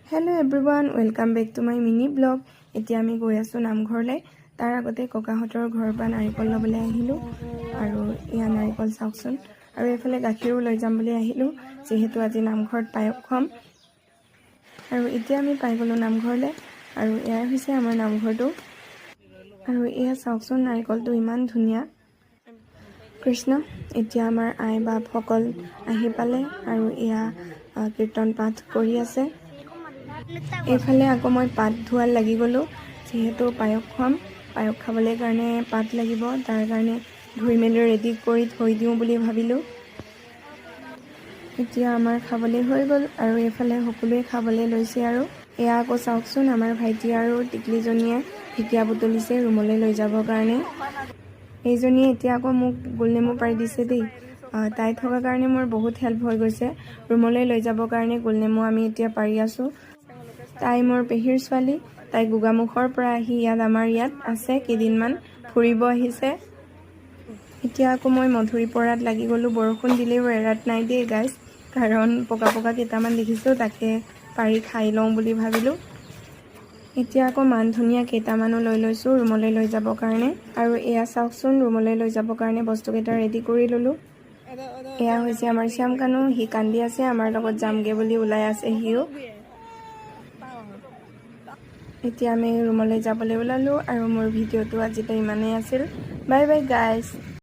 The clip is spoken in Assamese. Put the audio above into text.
Hello everyone welcome back to my mini blog. এতিয়া আমি গৈ আছো নামঘৰলৈ। তাৰ আগতে ককাহঁতৰ ঘৰৰ পৰা নাৰিকল লবলৈ আহিলো আৰু ইয়া নাৰিকল চাওকচোন আৰু এফালে গাখীৰো লৈ যাম বুলি আহিলো যেহেতু আজি নামঘৰত পায়স খাম। আৰু এতিয়া আমি পাই গলো নামঘৰলৈ আৰু এয়া হৈছে আমাৰ নামঘৰটো আৰু এয়া চাওকচোন নাৰিকলটো ইমান ধুনীয়া। কৃষ্ণ এতিয়া আমাৰ আই বাপ সকল আহি পালে আৰু এয়া কীৰ্তন পাঠ কৰি আছে। এইফালে আকৌ মই পাত ধোৱাত লাগি গ'লো যেহেতু পায়স খাম, পায়স খাবলৈ কাৰণে পাত লাগিব, তাৰ কাৰণে ধুই মেলি ৰেডি কৰি থৈ দিওঁ বুলি ভাবিলোঁ। এতিয়া আমাৰ খাবলৈ হৈ গ'ল আৰু এইফালে সকলোৱে খাবলৈ লৈছে। আৰু এয়া আকৌ চাওকচোন আমাৰ ভাইটি আৰু টিকলিজনীয়ে ঢেকীয়া বুটলিছে ৰুমলৈ লৈ যাবৰ কাৰণে। এইজনীয়ে এতিয়া আকৌ মোক গোলনেমু পাৰি দিছে দেই। তাই থকাৰ কাৰণে মোৰ বহুত হেল্প হৈ গৈছে। ৰুমলৈ লৈ যাবৰ কাৰণে গোলনেমু আমি এতিয়া পাৰি আছোঁ। তাই মোৰ পেহীৰ ছোৱালী, তাই গোগামুখৰ পৰা আহি আমাৰ ইয়াত আছে কেইদিনমান ফুৰিব আহিছে। এতিয়া আকৌ মই মধুৰিপৰাত লাগি গ'লোঁ। বৰষুণ দিলেও এৰাত নাই দেই গাইজ, কাৰণ পকা কেইটামান দেখিছোঁ তাকে পাৰি খাই লওঁ বুলি ভাবিলোঁ। এতিয়া আকৌ মান ধনিয়া কেইটামানো লৈ লৈছোঁ ৰুমলৈ লৈ যাবৰ কাৰণে। আৰু এয়া চাওকচোন ৰুমলৈ লৈ যাবৰ কাৰণে বস্তুকেইটা ৰেডি কৰি ল'লোঁ। এয়া হৈছে আমাৰ শ্যাম কানু, সি কান্দি আছে, আমাৰ লগত যামগৈ বুলি ওলাই আছে সিও। এতিয়া আমি ৰুমলৈ যাবলৈ ওলালোঁ আৰু মোৰ ভিডিঅ'টো আজিলৈ ইমানেই আছিল। Bye bye guys.